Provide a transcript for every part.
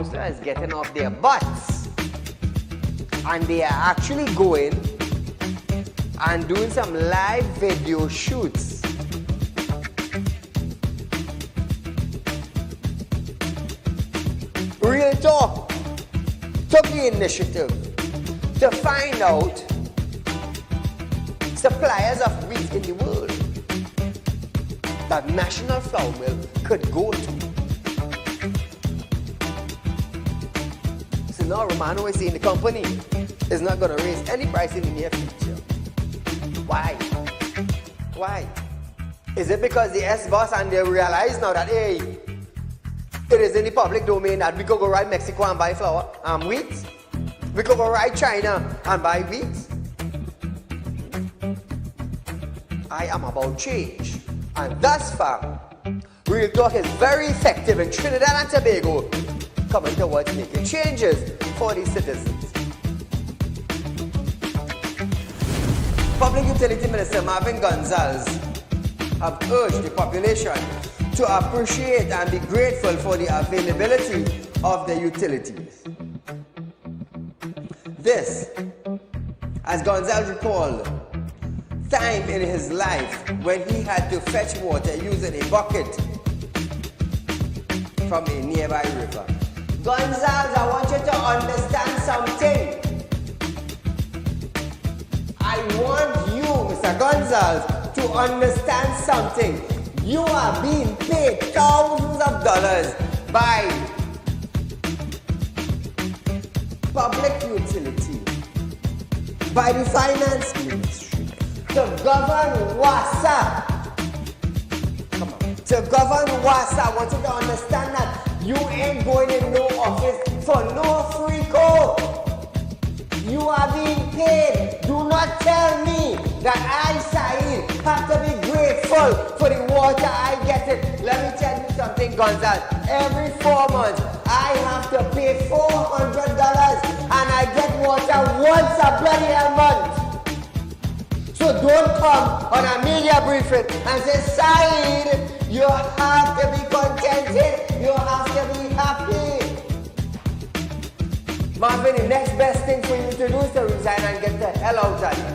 is getting off their butts and they are actually going and doing some live video shoots. Real Talk took the initiative to find out suppliers of wheat in the world that National Flour Mill could go to. So now Romano is saying the company is not going to raise any price in the near future. Why? Why? Is it because the S-boss and they realize now that, hey, it is in the public domain that we could go right Mexico and buy flour and wheat? We could go right China and buy wheat? I am about change. And thus far, Real Talk is very effective in Trinidad and Tobago coming towards making changes for the citizens. Public Utility Minister Marvin Gonzalez have urged the population to appreciate and be grateful for the availability of the utilities. This, as Gonzalez recalled, time in his life when he had to fetch water using a bucket from a nearby river. Gonzalez, I want you to understand something. I want you, Mr. Gonzalez, to understand something. You are being paid thousands of dollars by public utility, by the finance ministry, to govern WASA. Come on. To govern WASA, I want you to understand that you ain't going in no office for no free code. You are being paid. Do not tell me that I, Saieed, have to be grateful for the water I get it. Let me tell you something, Gonzalez. Every 4 months, I have to pay $400 and I get water once a bloody hell month. So don't come on a media briefing and say, Saieed, you have to be contented. You have to be happy. Marvin, the next best thing for you to do is to resign and get the hell out of here.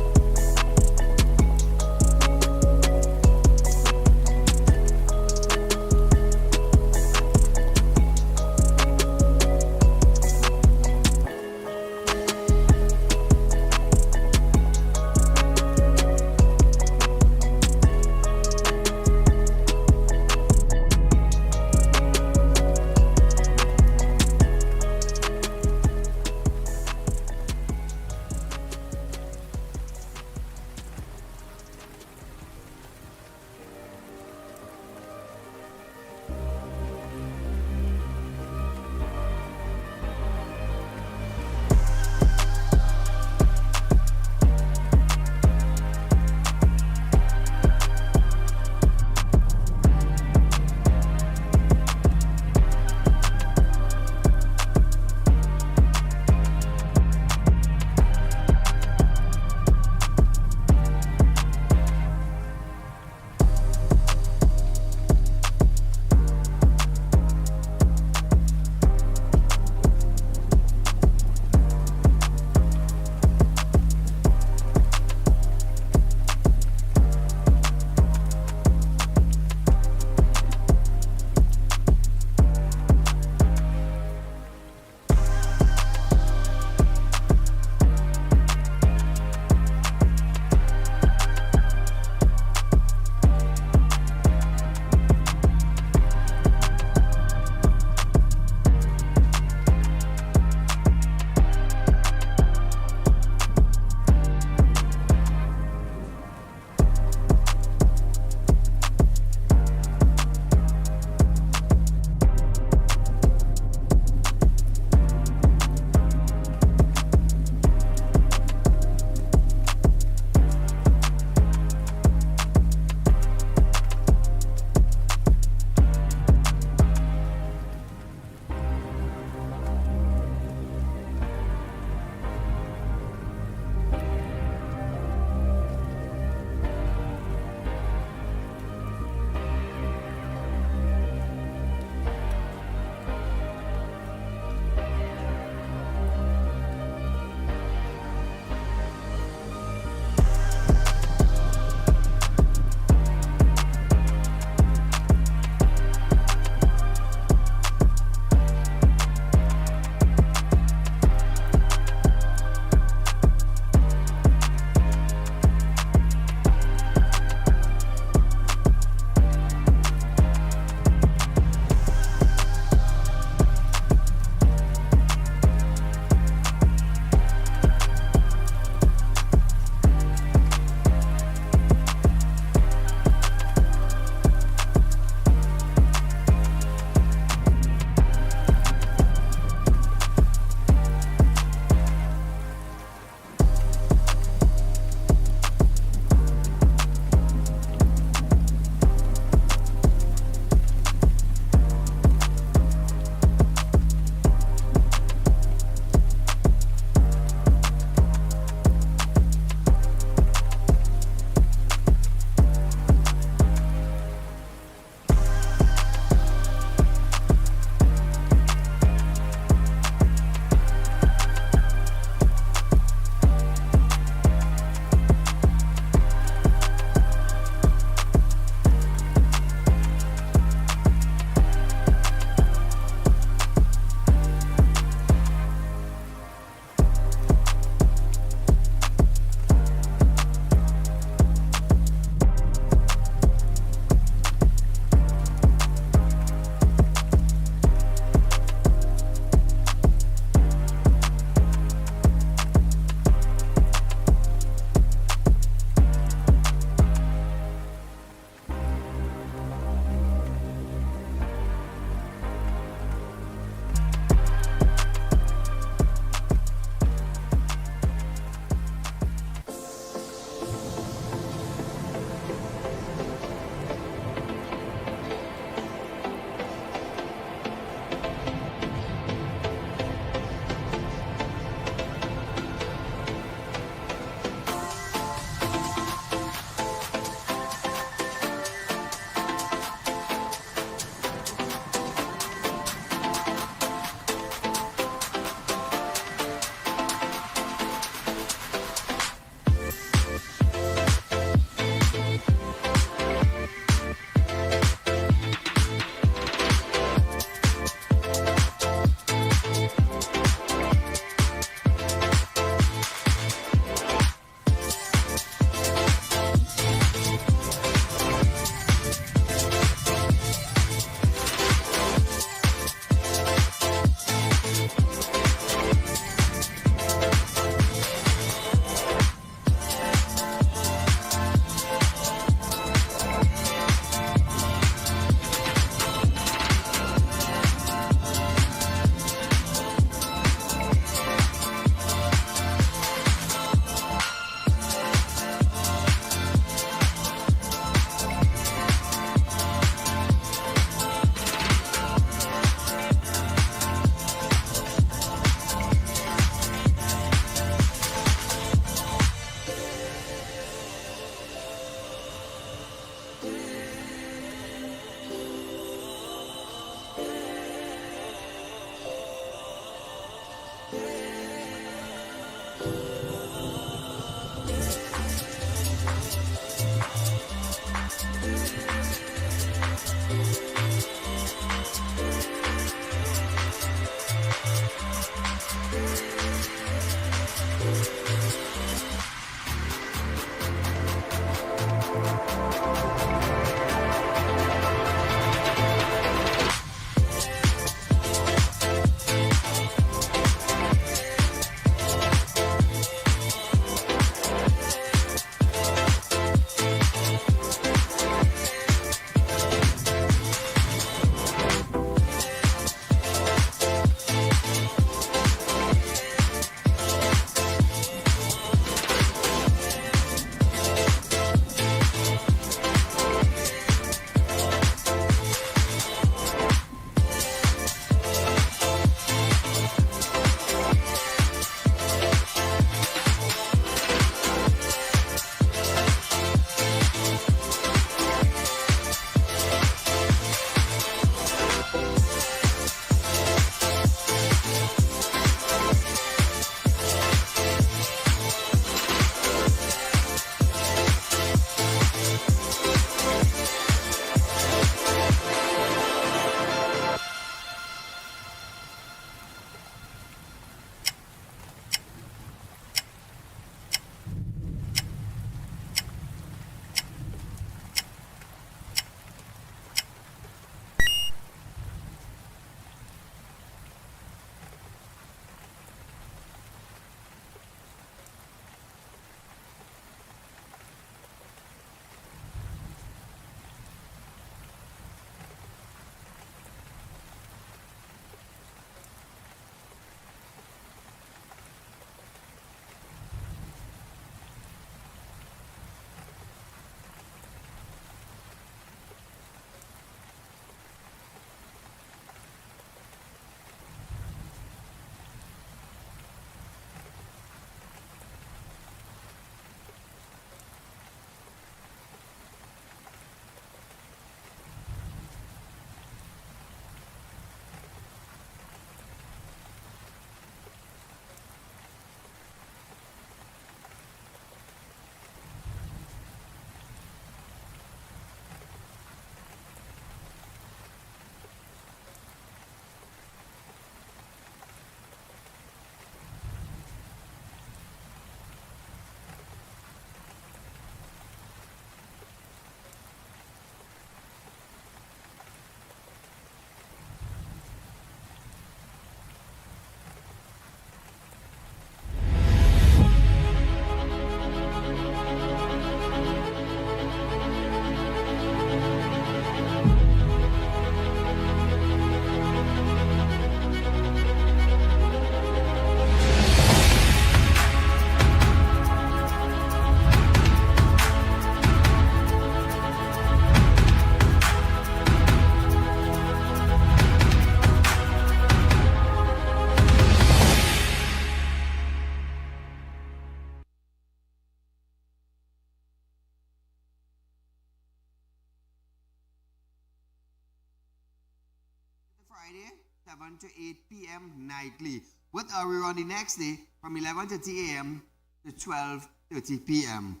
Friday, 7 to 8 p.m. nightly, with a rerun the next day from 11:30 a.m. to 12:30 p.m.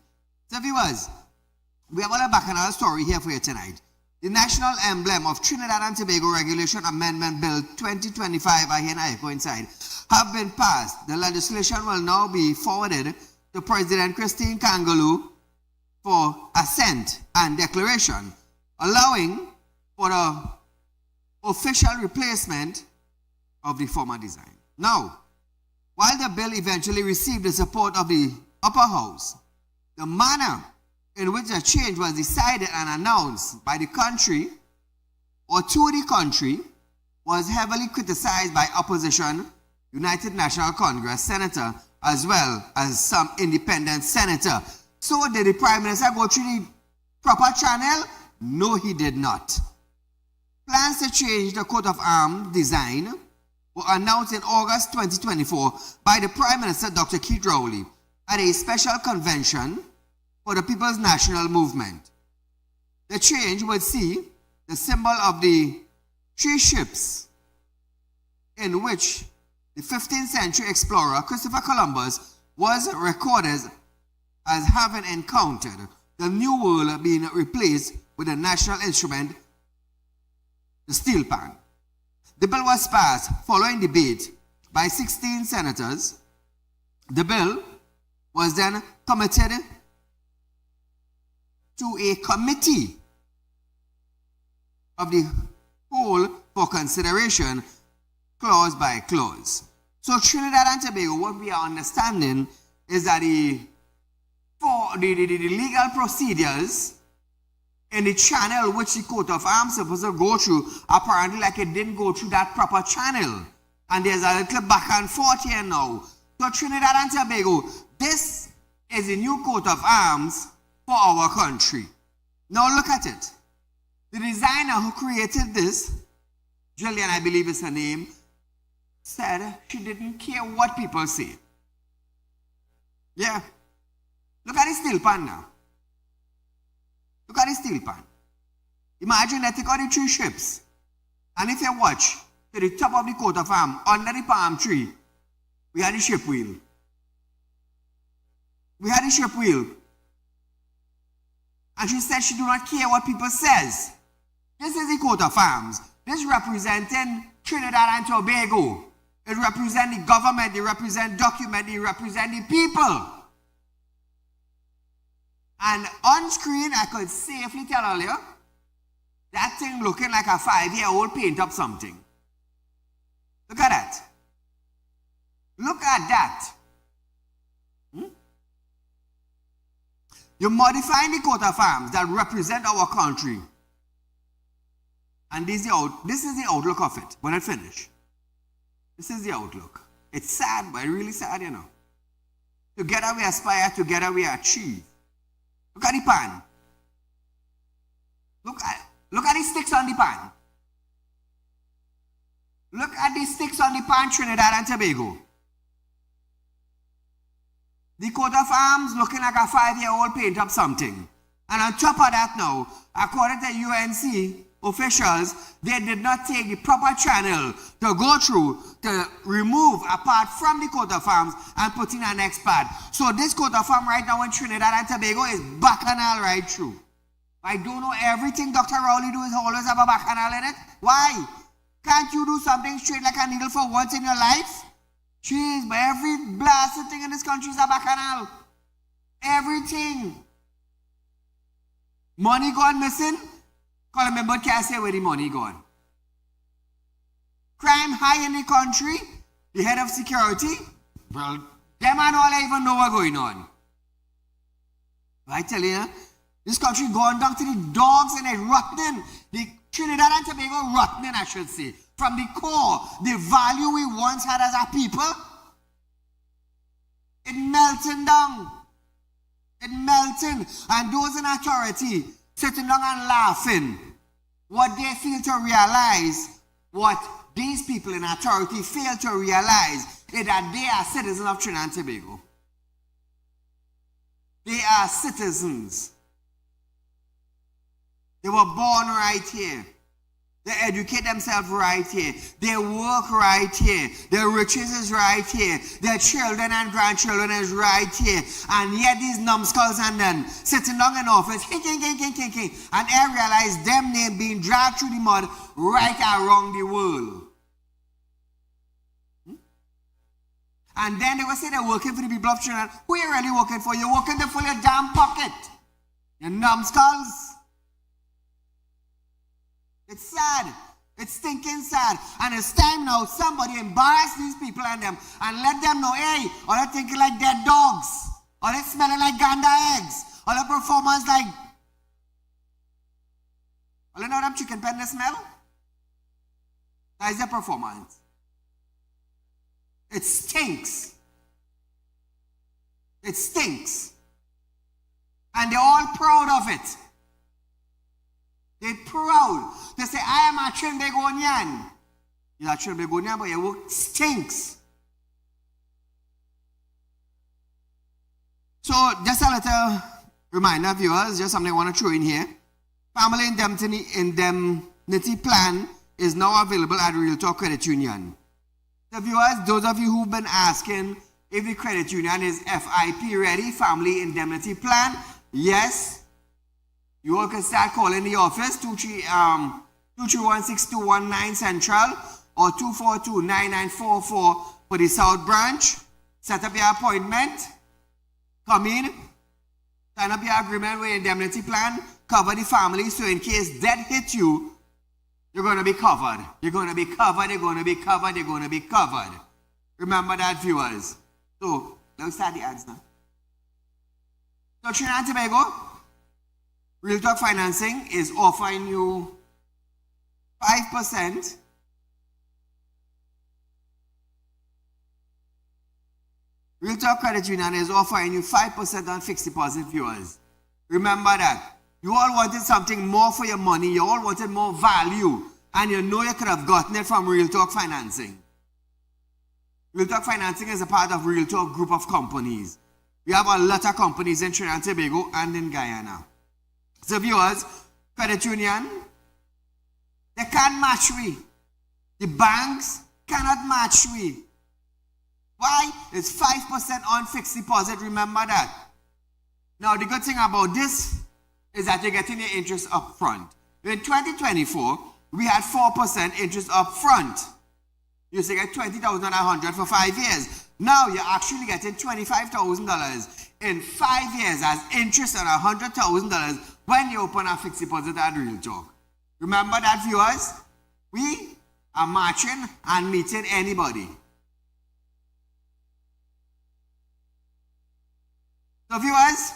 So viewers, we have a bacchanal story here for you tonight. The national emblem of Trinidad and Tobago Regulation Amendment Bill 2025, I hear an echo inside, have been passed. The legislation will now be forwarded to President Christine Kangaloo for assent and declaration, allowing for the official replacement of the former design. Now, while the bill eventually received the support of the upper house, the manner in which the change was decided and announced by the country or to the country was heavily criticized by opposition, United National Congress senator, as well as some independent senator. So did the Prime Minister go through the proper channel? No, he did not. Plans to change the coat of arms design were announced in August 2024 by the Prime Minister, Dr. Keith Rowley, at a special convention for the People's National Movement. The change would see the symbol of the 3 ships in which the 15th century explorer Christopher Columbus was recorded as having encountered the New World being replaced with a national instrument, the steel pan. The bill was passed following debate by 16 senators. The bill was then committed to a committee of the whole for consideration, clause by clause. So Trinidad and Tobago, what we are understanding is that the legal procedures in the channel which the coat of arms is supposed to go through, apparently like it didn't go through that proper channel. And there's a little back and forth here now. So Trinidad and Tobago, this is a new coat of arms for our country. Now look at it. The designer who created this, Jillian, I believe is her name, said she didn't care what people say. Yeah. Look at the steel pan now. Look at the steel pan. Imagine that take all the 3 ships. And if you watch to the top of the coat of arms, under the palm tree, we had the ship wheel. We had the ship wheel. And she said she do not care what people says. This is the coat of arms. This representing Trinidad and Tobago. It represents the government, it represents document, it represents the people. And on screen, I could safely tell you, that thing looking like a 5-year-old paint up something. Look at that. Look at that. You're modifying the coat of arms that represent our country. And this is the outlook of it when it finished. This is the outlook. It's sad, but really sad, you know. Together we aspire, together we achieve. Look at the pan. Look at the sticks on the pan. Look at the sticks on the pan, Trinidad and Tobago. The coat of arms looking like a 5-year-old paint up something. And on top of that now, according to UNC officials, they did not take the proper channel to go through to remove a part from the coat of arms and put in an next part. So this coat of arms right now in Trinidad and Tobago is bacchanal right through. I don't know everything Dr. Rowley do is always have a bacchanal in it. Why? Can't you do something straight like a needle for once in your life? Jeez, but every blasted thing in this country is a bacchanal. Everything. Money gone missing? Call a member can't say where the money gone. Crime high in the country? The head of security? Well, them and all even know what's going on. I tell you, this country gone down to the dogs and it's rotting. The Trinidad and Tobago rotting, I should say. From the core, the value we once had as a people, it melting down. It melting. And those in authority sitting down and laughing. What they fail to realize, what these people in authority fail to realize, is that they are citizens of Trinidad and Tobago. They are citizens. They were born right here. They educate themselves right here. They work right here. Their riches is right here. Their children and grandchildren is right here. And yet these numbskulls and then sitting down in office, and I realize them name being dragged through the mud right around the world. And then they will say they're working for the people of Trinidad. Who are you really working for? You're working to fill your damn pocket. You numbskulls. It's sad. It's stinking sad. And it's time now somebody embarrass these people and them and let them know, hey, all they thinking like dead dogs. All they smelling like ganda eggs. All the performance like... All you know them chicken pen they smell? That is their performance. It stinks. It stinks. And they're all proud of it. They're proud. They say, I am a Trinbagonian. You're a Trinbagonian, but your work stinks. So, just a little reminder, viewers, just something I want to throw in here. Family indemnity plan is now available at Real Talk Credit Union. So, viewers, those of you who've been asking if the credit union is FIP ready, Family Indemnity Plan, yes. You all can start calling the office, 2316219 Central or 2429944 for the South Branch. Set up your appointment. Come in. Sign up your agreement with indemnity plan. Cover the family so in case death hit you, you're going to be covered. You're going to be covered. You're going to be covered. You're going to be covered. Remember that, viewers. So, let's start the ads now. So, Trinidad and Tobago, Real Talk Financing is offering you 5%. Real Talk Credit Union is offering you 5% on fixed deposit, viewers. Remember that. You all wanted something more for your money. You all wanted more value. And you know you could have gotten it from Real Talk Financing. Real Talk Financing is a part of Real Talk group of companies. We have a lot of companies in Trinidad and Tobago and in Guyana. So viewers, credit union, they can't match we. The banks cannot match we. Why? It's 5% on fixed deposit, remember that. Now the good thing about this is that you're getting your interest up front. In 2024, we had 4% interest up front. You used to get $20,100 for 5 years. Now you're actually getting $25,000 in 5 years as interest on $100,000 when you open a fixed deposit at Real Talk. Remember that, viewers? We are matching and meeting anybody. So, viewers,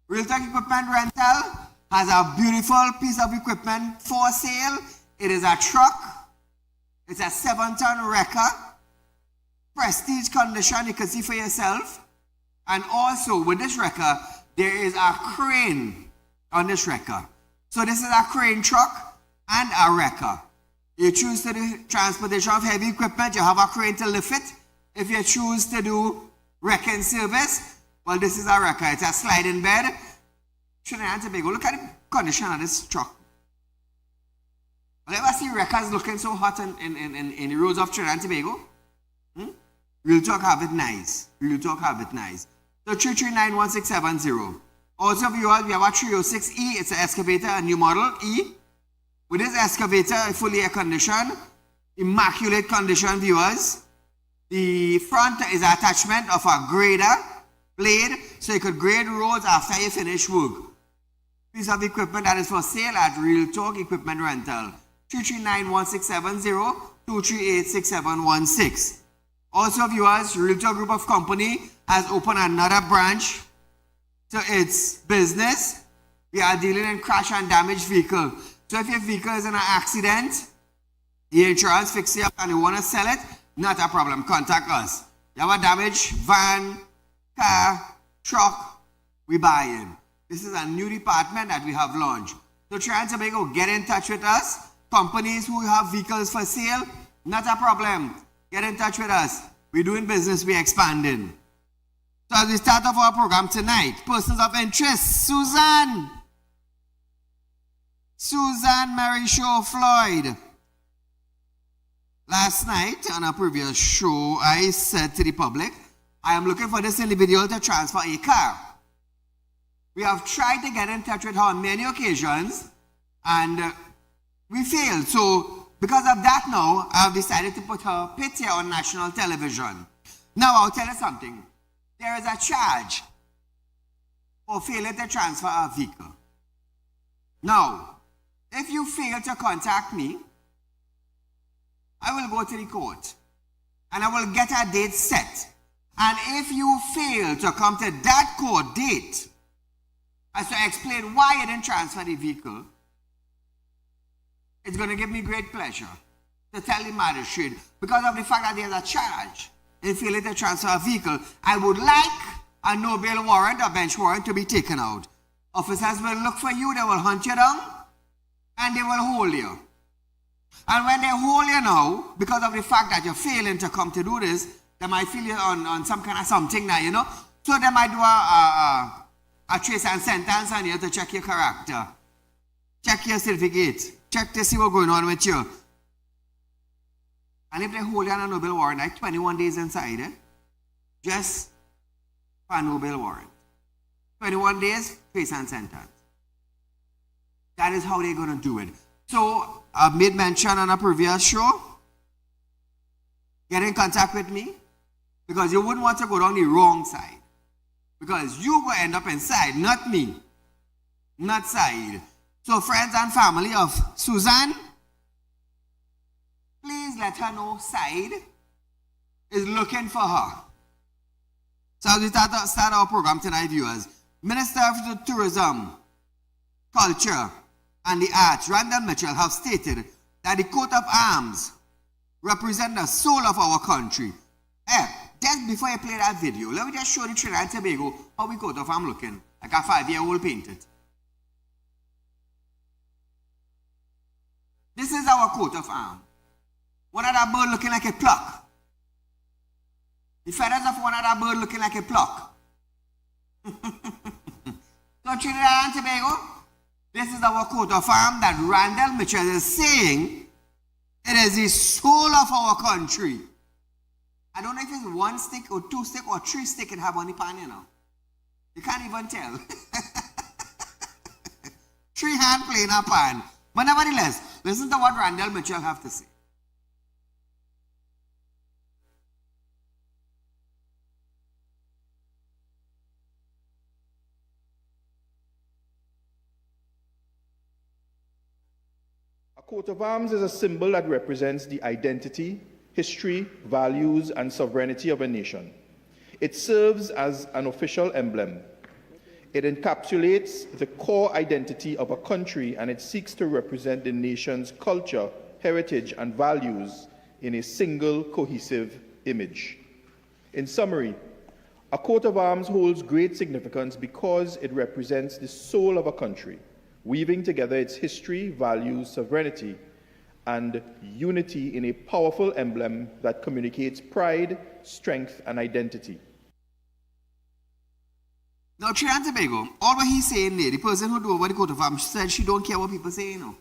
Real Talk Equipment Rental has a beautiful piece of equipment for sale. It is a truck. It's a 7-ton wrecker. Prestige condition, you can see for yourself. And also, with this wrecker, there is a crane on this wrecker. So this is a crane truck and a wrecker. You choose to do transportation of heavy equipment, you have a crane to lift it. If you choose to do wrecking service, well, this is a wrecker. It's a sliding bed. Trinidad and Tobago, look at the condition of this truck. I'll ever see wreckers looking so hot in the roads of Trinidad and Tobago. Real Talk have it nice. Real Talk have it nice. So 3391670. Also, viewers, we have a 306E. It's an excavator, a new model E. With this excavator, fully air conditioned, immaculate condition, viewers. The front is an attachment of a grader blade, so you could grade roads after you finish work. Piece of equipment that is for sale at Real Talk Equipment Rental. 3391670, 2386716. Also, viewers, Real Talk Group of Company has opened another branch to its business. We are dealing in crash and damaged vehicle. So if your vehicle is in an accident, the insurance fixes it up and you want to sell it, not a problem. Contact us. You have a damaged van, car, truck, we buy in. This is a new department that we have launched. So Trinidad and Tobago, get in touch with us. Companies who have vehicles for sale, not a problem. Get in touch with us. We're doing business, we're expanding. So as we start off our program tonight, persons of interest, Susan. Susan Mary Shaw Floyd. Last night on a previous show, I said to the public, I am looking for this individual to transfer a car. We have tried to get in touch with her on many occasions and we failed. So because of that now, I have decided to put her picture on national television. Now I'll tell you something. There is a charge for failing to transfer a vehicle. Now, if you fail to contact me, I will go to the court and I will get a date set. And if you fail to come to that court date as to explain why you didn't transfer the vehicle, it's going to give me great pleasure to tell the magistrate, because of the fact that there's a charge in failing to transfer a vehicle, I would like a no bail warrant or bench warrant to be taken out. Officers will look for you, they will hunt you down, and they will hold you. And when they hold you now, because of the fact that you're failing to come to do this, they might feel you on some kind of something now, you know. So they might do a trace and sentence on you to check your character, check your certificate, check to see what's going on with you. And if they hold you on a no bail warrant, like 21 days inside, just for a no bail warrant. 21 days, trace and sentence. That is how they're going to do it. So, I've made mention on a previous show. Get in contact with me. Because you wouldn't want to go down the wrong side. Because you will end up inside, not me. Not Saieed. So, friends and family of Susan, please let her know Saieed is looking for her. So, as we start our program tonight, viewers, Minister of Tourism, Culture, and the Arts, Randall Mitchell, have stated that the coat of arms represent the soul of our country. Just before I play that video, let me just show the Trinidad and Tobago how the coat of arms looking, like a 5-year-old painted. This is our coat of arms. One of that bird looking like a pluck. The feathers of one of that bird looking like a pluck. So Trinidad and Tobago, this is our coat of arms that Randall Mitchell is saying it is the soul of our country. I don't know if it's 1 stick or 2 stick or 3 stick it have on the pan, you know. You can't even tell. 3 hand playing a pan. But nevertheless, listen to what Randall Mitchell have to say. A coat of arms is a symbol that represents the identity, history, values, and sovereignty of a nation. It serves as an official emblem. It encapsulates the core identity of a country, and it seeks to represent the nation's culture, heritage, and values in a single cohesive image. In summary, a coat of arms holds great significance because it represents the soul of a country, weaving together its history, values, sovereignty, and unity in a powerful emblem that communicates pride, strength, and identity. Now, Trinidad and Tobago, all what he's saying there, the person who do over the coat of arms said she don't care what people say, you know.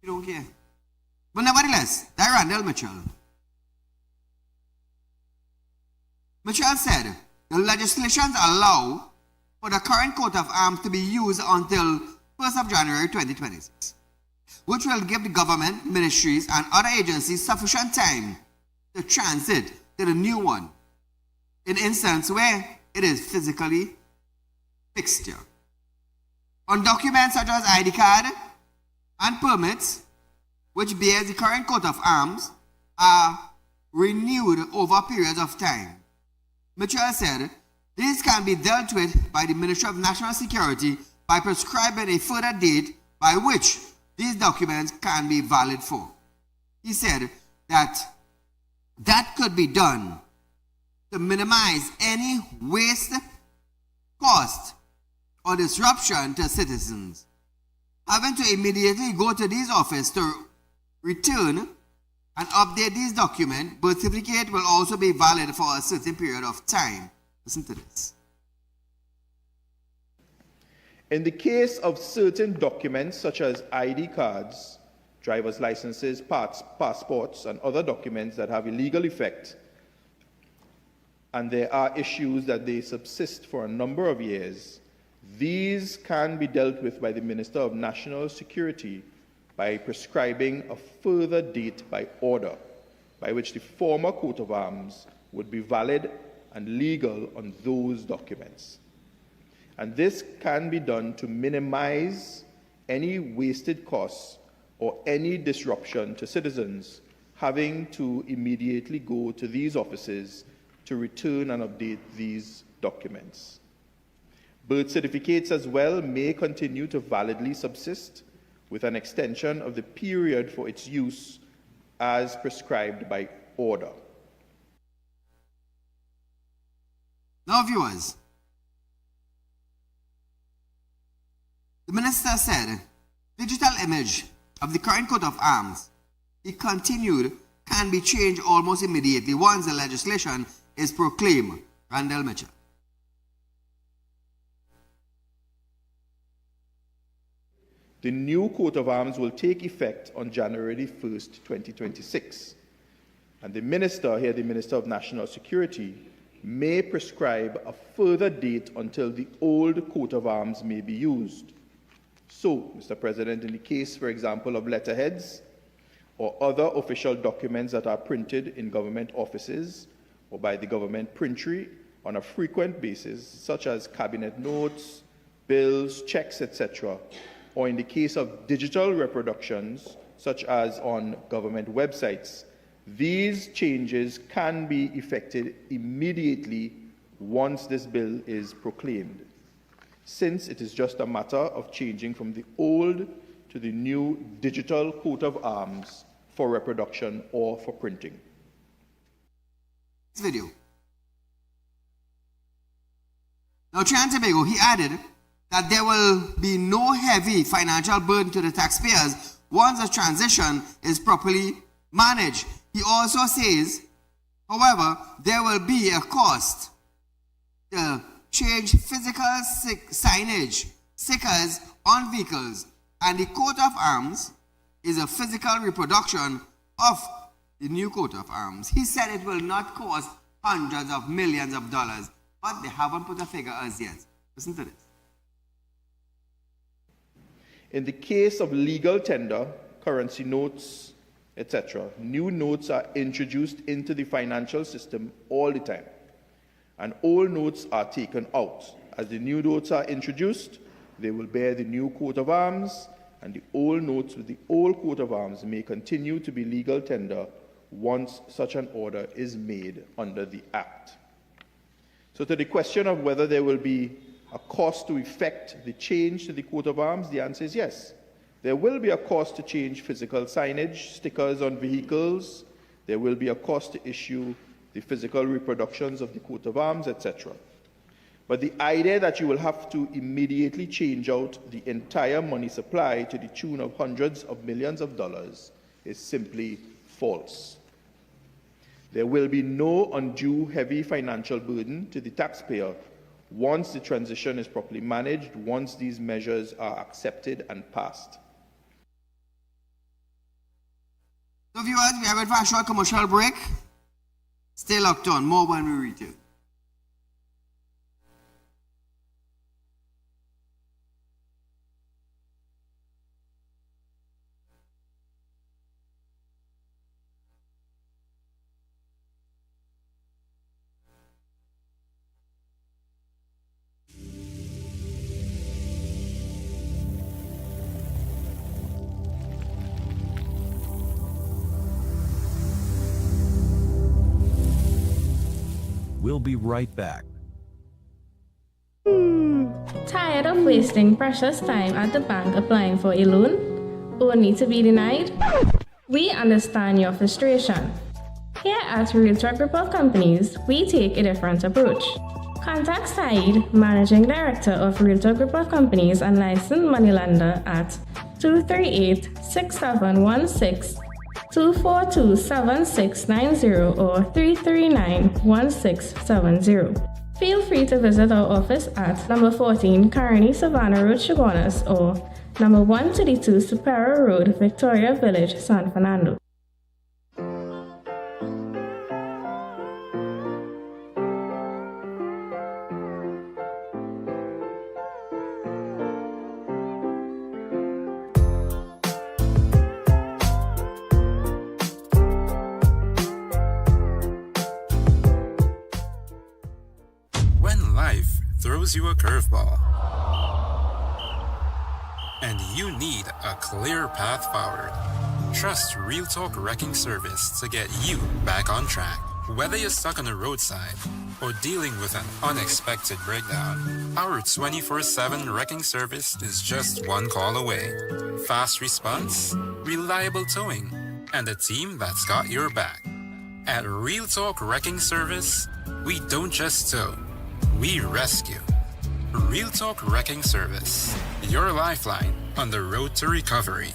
She don't care. But nevertheless, that Randall Mitchell. Mitchell said, the legislations allow for the current coat of arms to be used until 1st of January 2026, which will give the government, ministries, and other agencies sufficient time to transit to the new one, in instance where it is physically fixed here. On documents such as ID card and permits, which bears the current coat of arms, are renewed over periods of time. Mitchell said, these can be dealt with by the Ministry of National Security by prescribing a further date by which these documents can be valid for. He said that that could be done to minimize any waste, cost, or disruption to citizens. Having to immediately go to these offices to return and update these documents, birth certificate will also be valid for a certain period of time. Listen to this. In the case of certain documents such as ID cards, driver's licenses, passports, and other documents that have a legal effect, and there are issues that they subsist for a number of years, these can be dealt with by the Minister of National Security by prescribing a further date by order, by which the former coat of arms would be valid and legal on those documents. And this can be done to minimize any wasted costs or any disruption to citizens having to immediately go to these offices to return and update these documents. Birth certificates as well may continue to validly subsist with an extension of the period for its use as prescribed by order. Now, viewers, the minister said digital image of the current coat of arms, he continued, can be changed almost immediately once the legislation is proclaimed. Randall Mitchell. The new coat of arms will take effect on January 1st, 2026. And the minister, here the Minister of National Security, may prescribe a further date until the old coat of arms may be used. So, Mr. President, in the case, for example, of letterheads or other official documents that are printed in government offices or by the government printery on a frequent basis, such as cabinet notes, bills, checks, etc., or in the case of digital reproductions, such as on government websites, these changes can be effected immediately once this bill is proclaimed, since it is just a matter of changing from the old to the new digital coat of arms for reproduction or for printing. This video. Now, Trinidad and Tobago, he added that there will be no heavy financial burden to the taxpayers once the transition is properly managed. He also says, however, there will be a cost to change physical signage, stickers on vehicles, and the coat of arms is a physical reproduction of the new coat of arms. He said it will not cost hundreds of millions of dollars, but they haven't put a figure as yet. Listen to this. In the case of legal tender, currency notes, etc., new notes are introduced into the financial system all the time, and old notes are taken out. As the new notes are introduced, they will bear the new coat of arms, and the old notes with the old coat of arms may continue to be legal tender once such an order is made under the Act. So to the question of whether there will be a cost to effect the change to the coat of arms, the answer is yes. There will be a cost to change physical signage, stickers on vehicles. There will be a cost to issue the physical reproductions of the coat of arms, etc. But the idea that you will have to immediately change out the entire money supply to the tune of hundreds of millions of dollars is simply false. There will be no undue heavy financial burden to the taxpayer once the transition is properly managed, once these measures are accepted and passed. So viewers, we have it for a short commercial break. Stay locked on, more when we return. We'll be right back. Tired of wasting precious time at the bank applying for a loan, only to be denied? We understand your frustration. Here at Realtor Group of Companies, we take a different approach. Contact Saieed, Managing Director of Realtor Group of Companies and licensed moneylender at 238-6716, 242-7690 or 339-1670. Feel free to visit our office at number 14 Carney Savannah Road, Chaguanas, or number 132 Superior Road, Victoria Village, San Fernando. When life throws you a curveball and you need a clear path forward, trust Real Talk Wrecking Service to get you back on track. Whether you're stuck on the roadside or dealing with an unexpected breakdown, our 24/7 wrecking service is just one call away. Fast response, reliable towing, and a team that's got your back. At Real Talk Wrecking Service, we don't just tow, we rescue. Real Talk Wrecking Service, your lifeline on the road to recovery.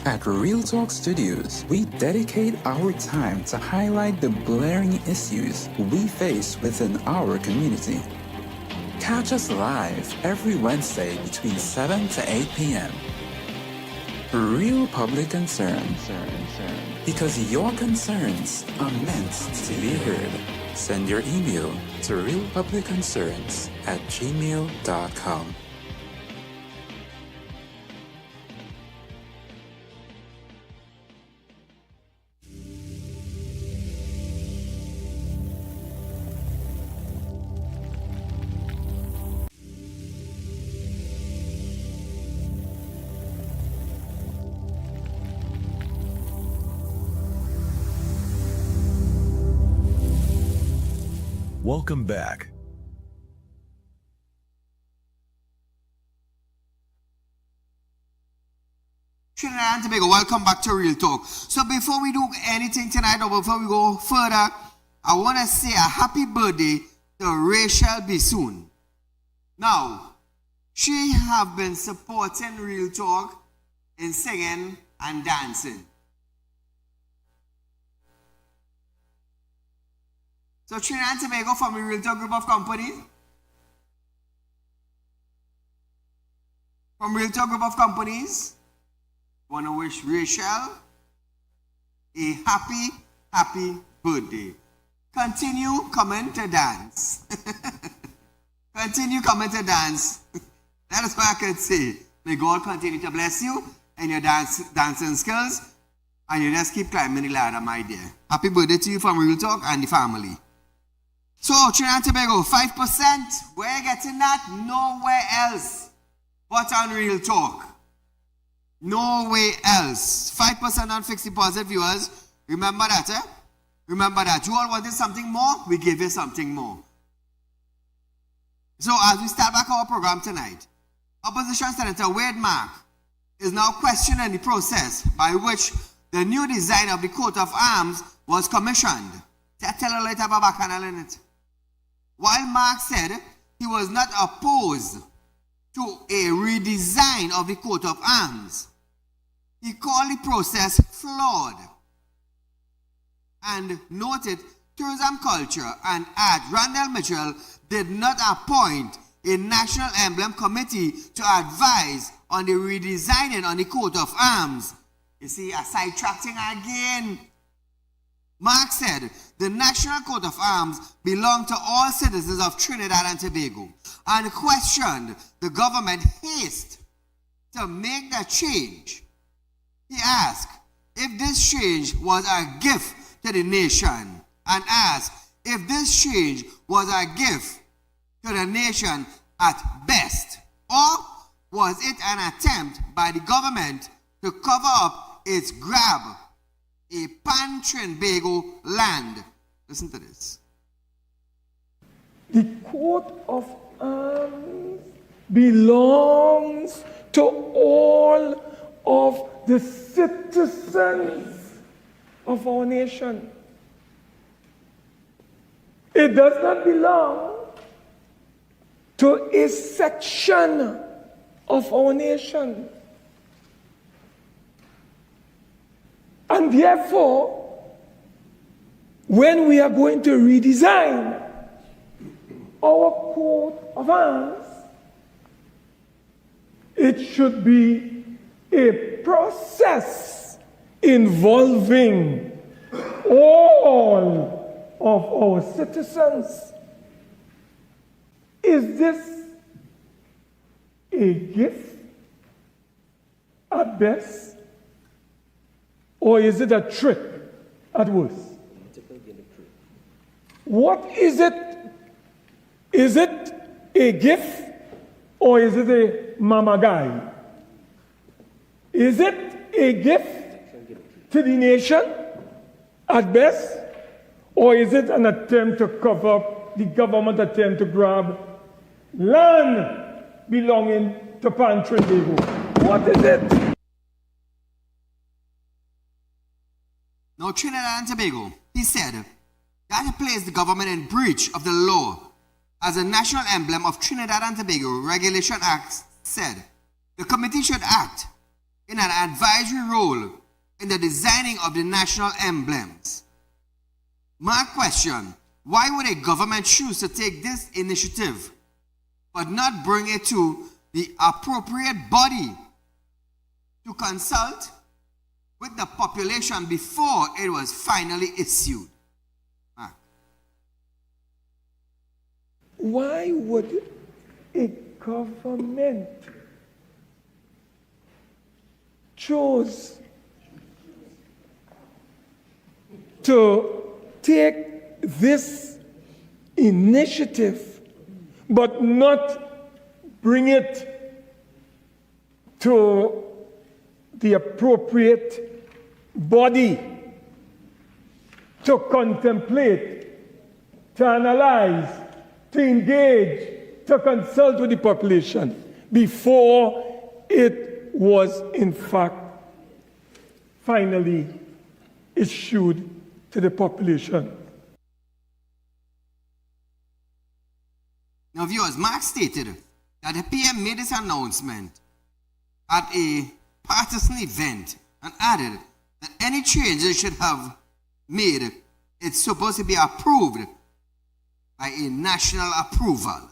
At Real Talk Studios, we dedicate our time to highlight the glaring issues we face within our community. Catch us live every Wednesday between 7 to 8 p.m. Real Public Concern. Because your concerns are meant to be heard. Send your email to realpublicconcerns@gmail.com. Welcome back. Trinidad and Tobago, welcome back to Real Talk. So before we do anything tonight, or before we go further, I want to say a happy birthday to Rachel Bisoon. Now, she have been supporting Real Talk in singing and dancing. So Trinidad and Tobago from the Real Talk group of companies. From Real Talk group of companies, want to wish Rachel a happy birthday. Continue coming to dance. Continue coming to dance. That is what I can say. May God continue to bless you and your dancing skills, and you just keep climbing the ladder, my dear. Happy birthday to you from Real Talk and the family. So, Trinidad and Tobago, 5%, where you getting that? Nowhere else but on Real Talk. Nowhere else. 5% on fixed deposit viewers. Remember that, eh? Remember that. You all wanted something more? We give you something more. So, as we start back our program tonight, Opposition Senator Wade Mark is now questioning the process by which the new design of the coat of arms was commissioned. Tell a later about Bacchanal in it. While Mark said he was not opposed to a redesign of the coat of arms, he called the process flawed and noted tourism culture and art Randall Mitchell did not appoint a national emblem committee to advise on the redesigning on the coat of arms. You see, a sidetracking again. Mark said the national coat of arms belonged to all citizens of Trinidad and Tobago and questioned the government haste to make the change. He asked if this change was a gift to the nation and asked if this change was a gift to the nation at best, or was it an attempt by the government to cover up its grab a pan-Trinbago land. Listen to this. The coat of arms belongs to all of the citizens of our nation. It does not belong to a section of our nation. And therefore, when we are going to redesign our coat of arms, it should be a process involving all of our citizens. Is this a gift at best, or is it a trick at worst? What is it? Is it a gift, or is it a mama guy? Is it a gift to the nation at best, or is it an attempt to cover up the government attempt to grab land belonging to Trinidad? What is it? Now, Trinidad and Tobago, he said, that it placed the government in breach of the law as a national emblem of Trinidad and Tobago Regulation Act said, the committee should act in an advisory role in the designing of the national emblems. My question, why would a government choose to take this initiative but not bring it to the appropriate body to consult with the population before it was finally issued? Why would a government choose to take this initiative but not bring it to the appropriate body to contemplate, to analyze, to engage, to consult with the population before it was in fact finally issued to the population? Now, viewers, Mark stated that the PM made this announcement at a partisan event and added that any changes should have made, it's supposed to be approved by a national approval.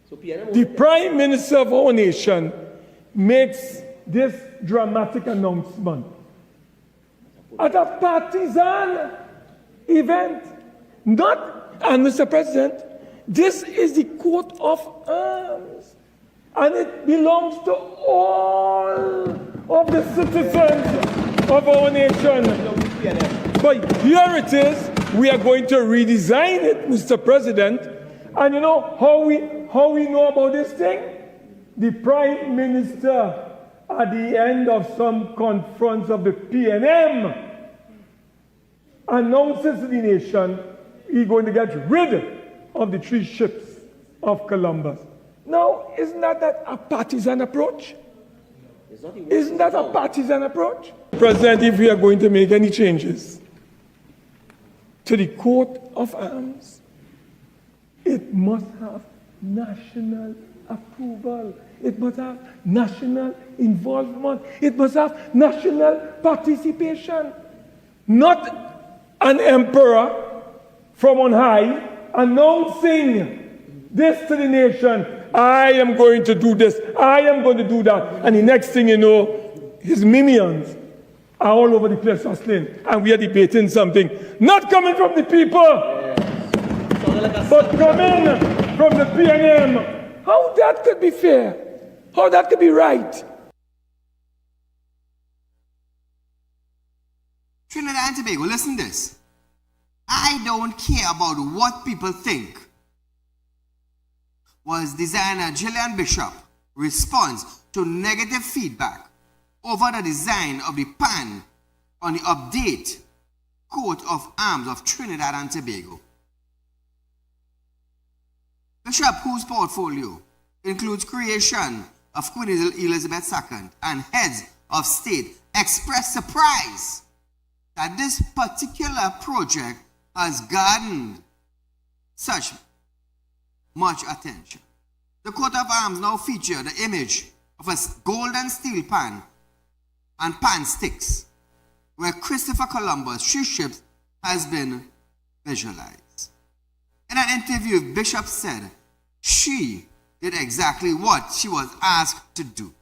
The Prime Minister of our nation makes this dramatic announcement at a partisan event. And Mr. President, this is the coat of arms, and it belongs to all of the citizens of our nation. But here it is, we are going to redesign it, Mr. President. And you know how we know about this thing? The Prime Minister, at the end of some conference of the PNM, announces to the nation he's going to get rid of the 3 ships of Columbus. Now, isn't that a partisan approach? Isn't that a partisan approach? President, if we are going to make any changes to the coat of arms, it must have national approval. It must have national involvement. It must have national participation. Not an emperor from on high announcing this to the nation. I am going to do this. I am going to do that. And the next thing you know, his minions are all over the place hustling. And we are debating something not coming from the people, but coming from the PNM. How that could be fair? How that could be right? Trinidad and Tobago, listen to this. I don't care about what people think, was designer Gillian Bishop's response to negative feedback over the design of the pan on the update coat of arms of Trinidad and Tobago. Bishop, whose portfolio includes creation of Queen Elizabeth II and heads of state, expressed surprise that this particular project has garnered such much attention. The coat of arms now feature the image of a golden steel pan and pan sticks, where Christopher Columbus' 3 ships has been visualized. In an interview, Bishop said she did exactly what she was asked to do.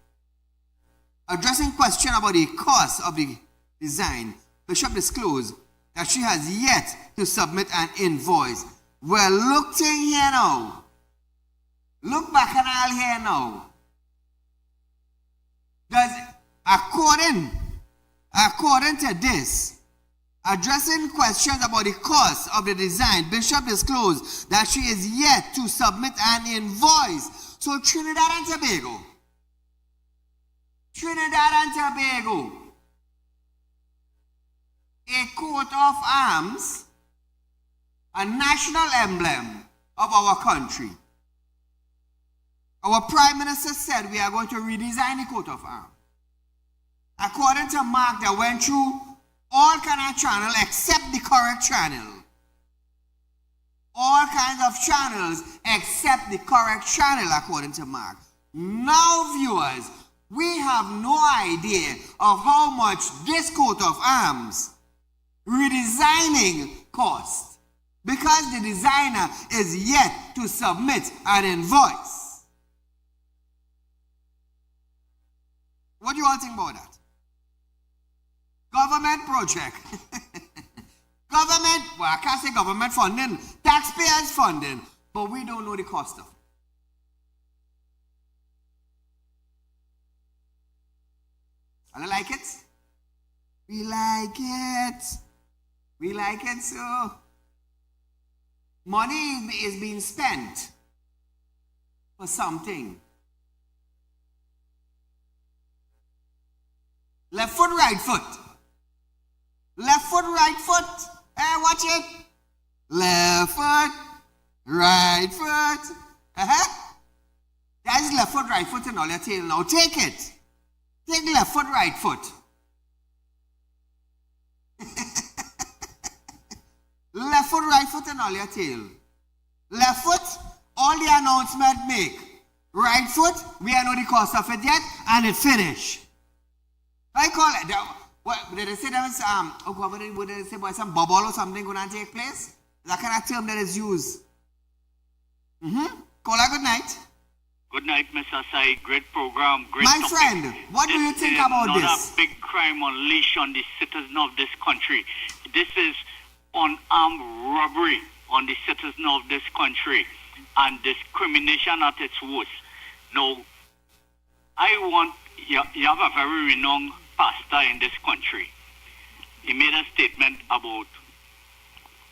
Addressing question about the cost of the design, Bishop disclosed that she has yet to submit an invoice. Well, look thing here now. Look back and all here now. Does according to this, addressing questions about the cost of the design, Bishop disclosed that she is yet to submit an invoice. So Trinidad and Tobago, a coat of arms, a national emblem of our country. Our Prime Minister said we are going to redesign the coat of arms. According to Mark, they went through all kinds of channels except the correct channel. All kinds of channels except the correct channel, according to Mark. Now, viewers, we have no idea of how much this coat of arms redesigning cost, because the designer is yet to submit an invoice. What do you all think about that? Government project. Government, well, I can't say government funding, taxpayers funding, but we don't know the cost of it. I don't like it. We like it. We like it so. Money is being spent for something. Left foot, right foot. Left foot, right foot. Hey, watch it. Left foot, right foot. That is left foot, right foot and all your tail. Now take it. Take left foot, right foot. Left foot, right foot and all your tail. Left foot, all the announcement make. Right foot, we don't know the cost of it yet, and it finish. I call it, what did they say? There was what did they say about some bubble or something going to take place? That kind of term that is used. Caller, good night. Good night, Mr. Said. Great program, great My topic. friend, what do you think about this? This is not a big crime unleashed on the citizens of this country. This is unarmed robbery on the citizens of this country and discrimination at its worst. Now, you have a very renowned pastor in this country. He made a statement about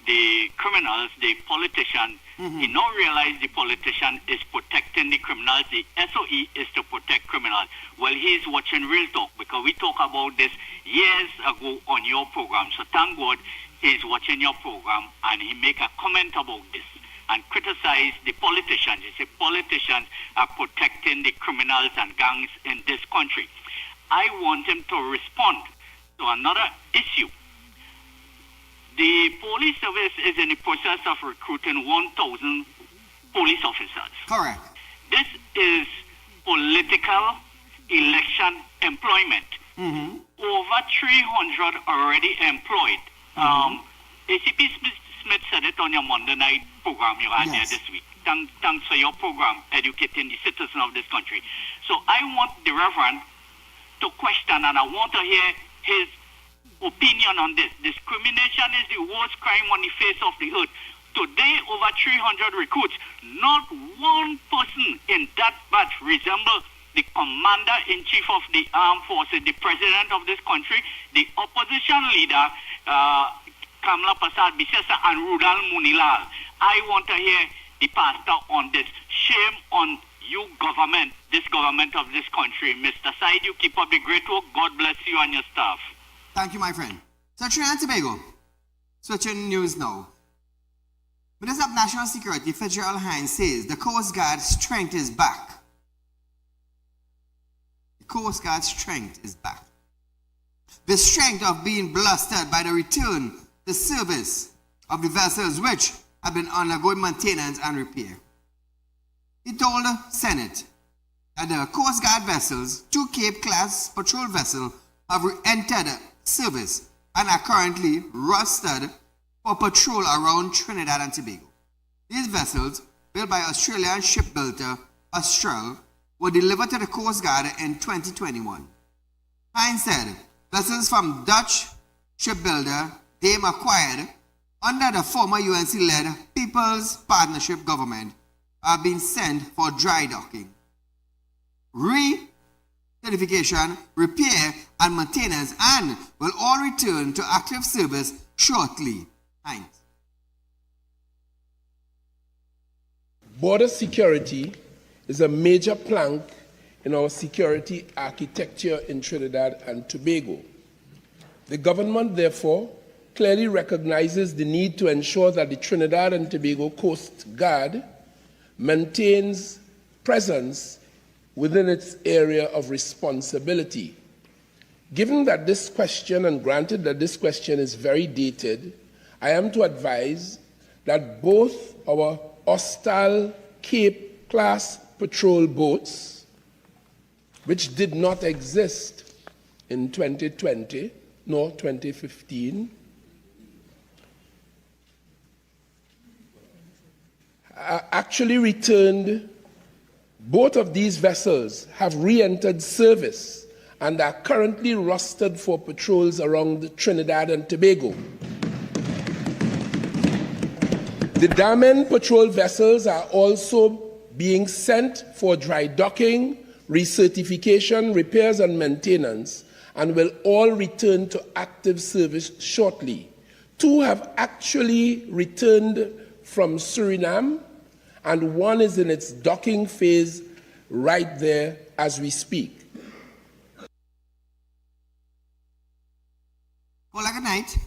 the criminals, the politician. He now realized the politician is protecting the criminals. The SOE is to protect criminals. Well, he's watching Real Talk because we talked about this years ago on your program. So thank God he's watching your program and he make a comment about this and criticize the politicians. He said politicians are protecting the criminals and gangs in this country. I want him to respond to another issue. The police service is in the process of recruiting 1,000 police officers. Correct. This is political election employment. Over 300 already employed. ACP Smith said it on your Monday night program you had there this week. Thanks for your program, educating the citizens of this country. So I want the Reverend to question, and I want to hear his opinion on this. Discrimination is the worst crime on the face of the earth. Today, over 300 recruits, not one person in that batch resembles the commander-in-chief of the armed forces, the president of this country, the opposition leader, Kamla Prasad Bisesa, and Rudal Munilal. I want to hear the pastor on this. Shame on you government, this government of this country. Mr. Said, you keep up the great work. God bless you and your staff. Thank you, my friend. So Trinidad and Tobago, switching news now. Minister of National Security, Fitzgerald Hines, says the Coast Guard's strength is back. The Coast Guard's strength is back. the strength of being blustered by the return to service of the vessels which have been undergoing maintenance and repair. He told the Senate that the Coast Guard vessels, 2 Cape-class patrol vessels, have entered service and are currently rusted for patrol around Trinidad and Tobago. These vessels, built by Australian shipbuilder Austral, were delivered to the Coast Guard in 2021. Hines said vessels from Dutch shipbuilder Dame acquired under the former UNC-led People's Partnership government are being sent for dry docking, re-certification, repair and maintenance, and will all return to active service shortly. Hines. Border security is a major plank in our security architecture in Trinidad and Tobago. The government, therefore, clearly recognizes the need to ensure that the Trinidad and Tobago Coast Guard maintains presence within its area of responsibility. Given that this question, and granted that this question is very dated, I am to advise that both our Austral Cape-class patrol boats, which did not exist in 2020 nor 2015, actually returned. Both of these vessels have re-entered service and are currently rusted for patrols around Trinidad and Tobago. The Damen patrol vessels are also being sent for dry docking, recertification, repairs and maintenance, and will all return to active service shortly. 2 have actually returned from Suriname, and 1 is in its docking phase right there as we speak. Hola, good night.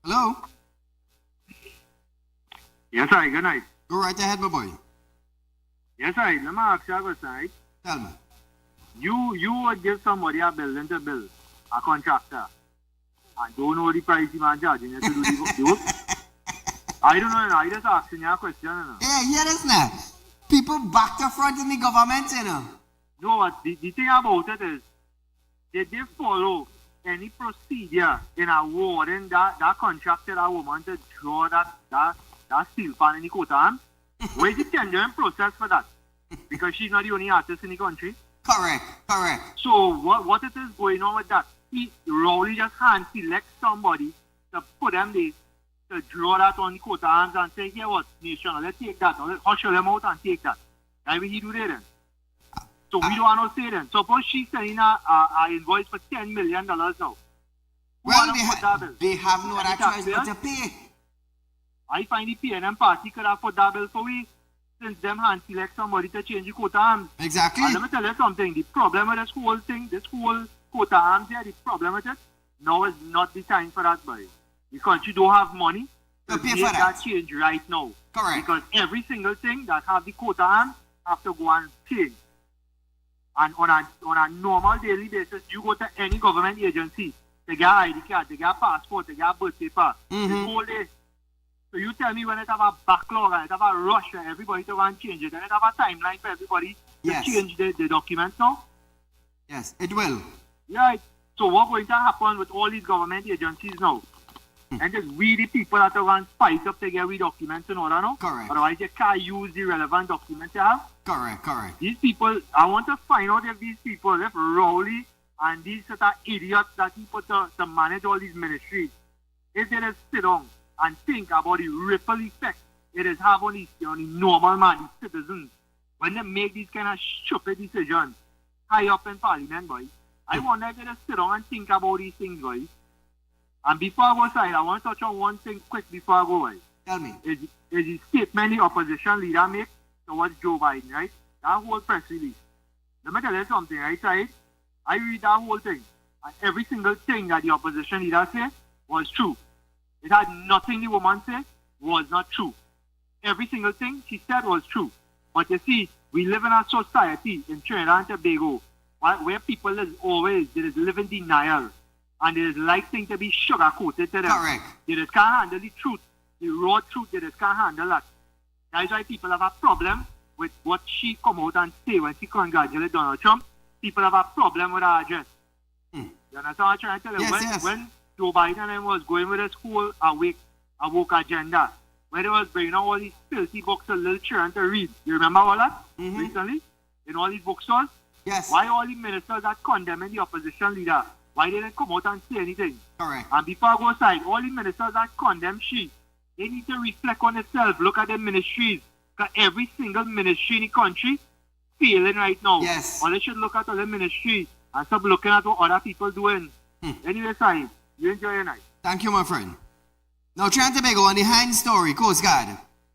Hello? Yes, sir. Good night. Go right ahead, my boy. Yes, sir. Let me ask you a question, right? Tell me. You would give somebody a building to build, a contractor, and don't know the price the man charging you to do the work. I don't know, I just asking you a question. Yeah, hear this now. People back to front in the government, you know. No, but the thing about it is, did they follow any procedure in awarding that contractor, that woman, to draw that steel pan in the coat arm? Where is the tendering process for that? Because she's not the only artist in the country. Correct. So what it is going on with that? He Rowley just hand select somebody to put them there, to draw that on the coat arms and say, here what, nation, let's take that, or let's usher them out and take that. That's what he do there then. So we don't want to say then. Suppose she's sending a invoice for $10 million now. Well, they have no other choice but to pay. I find the PNM party could have put that bill for we, since them hand select somebody to change the coat arms. Exactly. And let me tell you something, the problem with this whole thing, this whole coat arms here, the problem with it, now is not the time for that, boy. The country don't have money to pay make for that change right now. Correct. Because every single thing that have the coat arms have to go and change. And on a normal daily basis, you go to any government agency, they get ID card, they get passport, they get birth paper, the whole day. So you tell me when it have a backlog and it have a rush for everybody to go and change it, and it have a timeline for everybody to change the documents now? Yes, it will. Yeah. So what's going to happen with all these government agencies now? And just we the people that are going to fight up to get we documents in order now? Correct. Otherwise you can't use the relevant documents you have? Correct. These people, I want to find out if these people, if Rowley and these sort of idiots that he put to manage all these ministries, if they just sit down and think about the ripple effect it is have on the normal man, the citizens, when they make these kind of stupid decisions high up in Parliament, boys. I wonder if they just sit down and think about these things, boys. And before I go aside, I want to touch on one thing quick before I go, boys. Tell me. Is the statement the opposition leader make towards Joe Biden, right? That whole press release. Let me tell you something, right, Said? I read that whole thing, and every single thing that the opposition leader said was true. It had nothing the woman said was not true. Every single thing she said was true. But you see, we live in a society in Trinidad and Tobago where people is always, they just live in denial. And they just like things to be sugar-coated to them. Correct. They just can't handle the truth. The raw truth, they just can't handle that. That's why people have a problem with what she come out and say when she congratulated Donald Trump. People have a problem with her address. You understand what I'm trying to tell you? Yes, When Joe Biden was going with his whole woke agenda, where they was bringing out all these filthy books for little children to read. You remember all that recently? In all these bookstores? Yes. Why all the ministers that condemning the opposition leader, why they didn't come out and say anything? Correct. And before I go aside, all the ministers that condemn she, they need to reflect on themselves, look at their ministries. Because every single ministry in the country failing right now. Yes. Or they should look at other ministries and stop looking at what other people doing. Anyway, Saeed, you enjoy your night. Thank you, my friend. Now, Trinidad and Tobago on the Hines story, Coast Guard.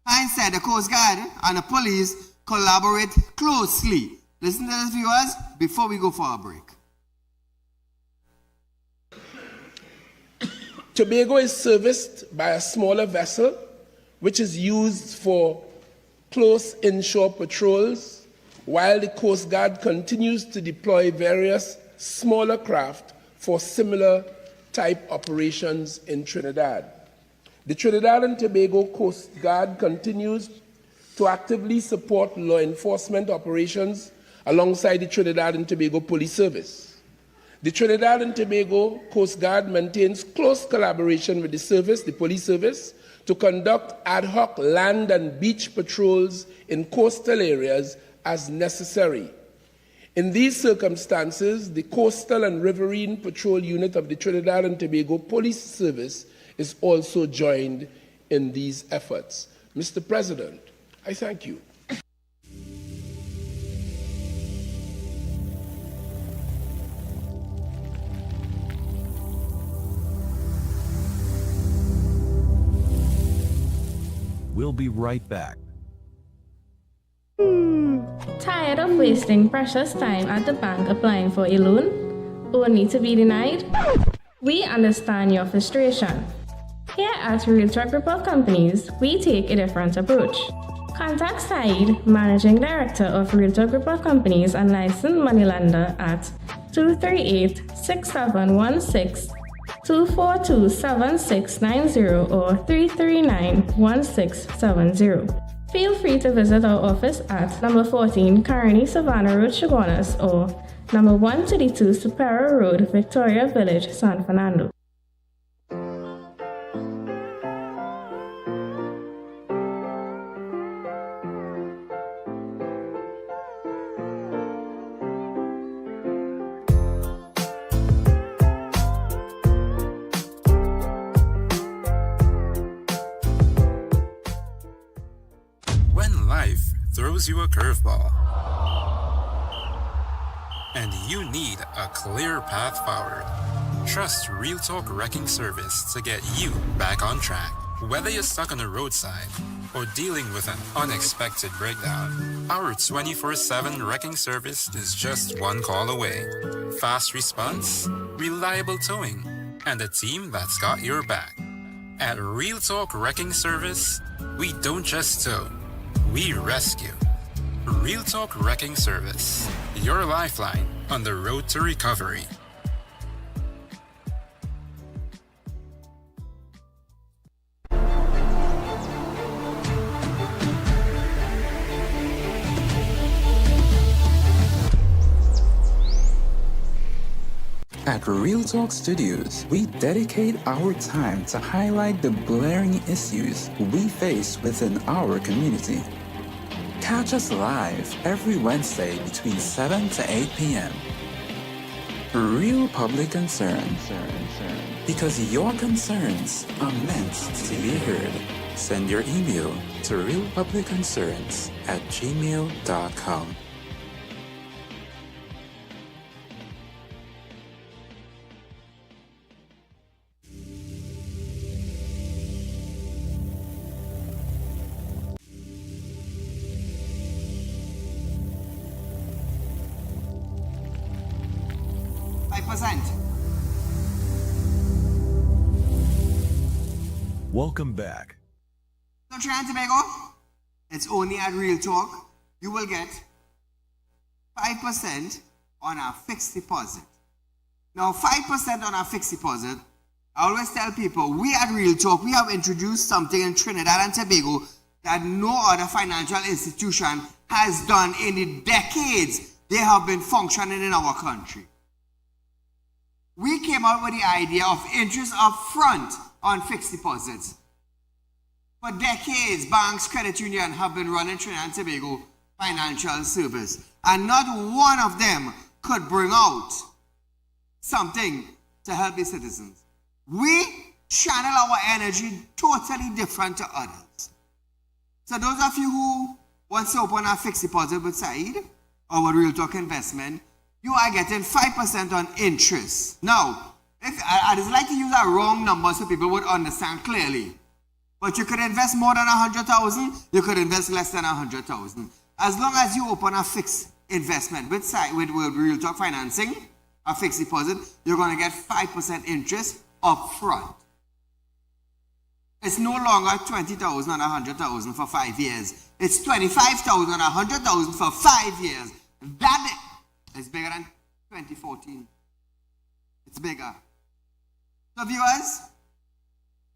Hines said the Coast Guard and the police collaborate closely. Listen to this, viewers, before we go for a break. Tobago is serviced by a smaller vessel, which is used for close inshore patrols, while the Coast Guard continues to deploy various smaller craft for similar type operations in Trinidad. The Trinidad and Tobago Coast Guard continues to actively support law enforcement operations alongside the Trinidad and Tobago Police Service. The Trinidad and Tobago Coast Guard maintains close collaboration with the service, the police service, to conduct ad hoc land and beach patrols in coastal areas as necessary. In these circumstances, the Coastal and Riverine Patrol Unit of the Trinidad and Tobago Police Service is also joined in these efforts. Mr. President, I thank you. We'll be right back. Tired of wasting precious time at the bank applying for a loan, only to be denied? We understand your frustration. Here at Real Talk Report Companies, we take a different approach. Contact Saeed, Managing Director of Real Talk Report Companies and licensed moneylender at 238-6716, 242-7690 or 339-1670. Feel free to visit our office at number 14 Carney Savannah Road, Chaguanas, or number 132 Superior Road, Victoria Village, San Fernando. Life throws you a curveball, and you need a clear path forward. Trust Real Talk Wrecking Service to get you back on track. Whether you're stuck on the roadside or dealing with an unexpected breakdown, our 24/7 wrecking service is just one call away. Fast response, reliable towing, and a team that's got your back. At Real Talk Wrecking Service, we don't just tow, we rescue. Real Talk Wrecking Service, your lifeline on the road to recovery. At Real Talk Studios, we dedicate our time to highlight the blaring issues we face within our community. Catch us live every Wednesday between 7 to 8 p.m. Real Public Concern. Because your concerns are meant to be heard. Send your email to realpublicconcerns@gmail.com. Welcome back. So, Trinidad and Tobago, it's only at Real Talk. You will get 5% on our fixed deposit. Now, 5% on our fixed deposit, I always tell people, we at Real Talk, we have introduced something in Trinidad and Tobago that no other financial institution has done in the decades they have been functioning in our country. We came out with the idea of interest up front on fixed deposits. For decades, banks, credit unions have been running Trinidad and Tobago financial service, and not one of them could bring out something to help the citizens. We channel our energy totally different to others. So those of you who want to open a fixed deposit with Saieed or with Real Talk Investment, you are getting 5% on interest. Now, I just like to use a wrong number so people would understand clearly. But you could invest more than 100,000, you could invest less than 100,000. As long as you open a fixed investment with Real Talk Financing, a fixed deposit, you're going to get 5% interest up front. It's no longer 20,000 and 100,000 for 5 years. It's 25,000 and 100,000 for 5 years. That is bigger than 2014. It's bigger. So viewers,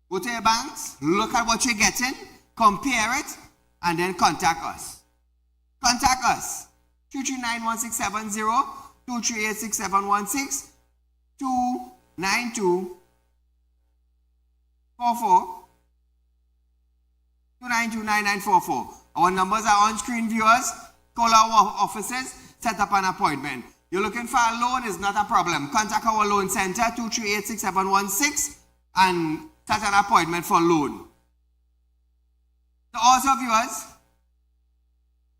go to your banks, look at what you're getting, compare it, and then contact us. Contact us. 239-1670, 238-6716, 292-44, 292-9944. Our numbers are on screen, viewers. Call our offices, set up an appointment. You're looking for a loan, is not a problem. Contact our loan center, 238-6716, and set an appointment for loan. So also, viewers,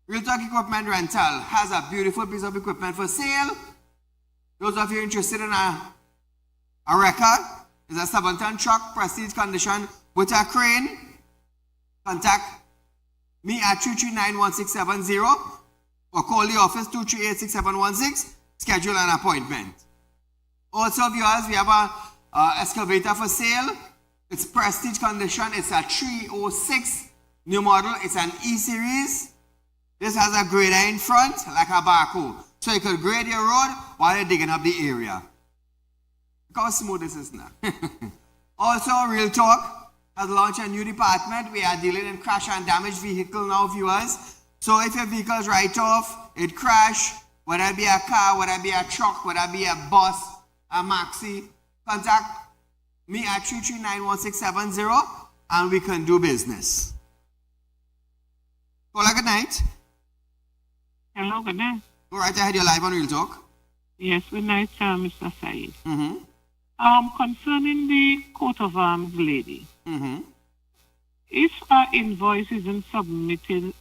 Real Talk Equipment Rental has a beautiful piece of equipment for sale. Those of you interested in a record, it's a 7-ton truck, prestige condition with a crane. Contact me at 239-1670 or call the office 238-6716. Schedule an appointment. Also, viewers, we have a excavator for sale. It's prestige condition. It's a 306 new model. It's an E-series. This has a grader in front, like a backhoe. So you could grade your road while you're digging up the area. Look how smooth this is now. Also, Real Talk has launched a new department. We are dealing in crash and damaged vehicle now, viewers. So if your vehicle is right off, it crash, whether it be a car, whether it be a truck, whether it be a bus, a maxi, contact me at 239-1670 and we can do business. Caller, good night. Hello, good night. Go right ahead, you're live on Real Talk. Yes, good night, Mr. Saeed. Concerning the coat of arms lady, if our invoice isn't submitted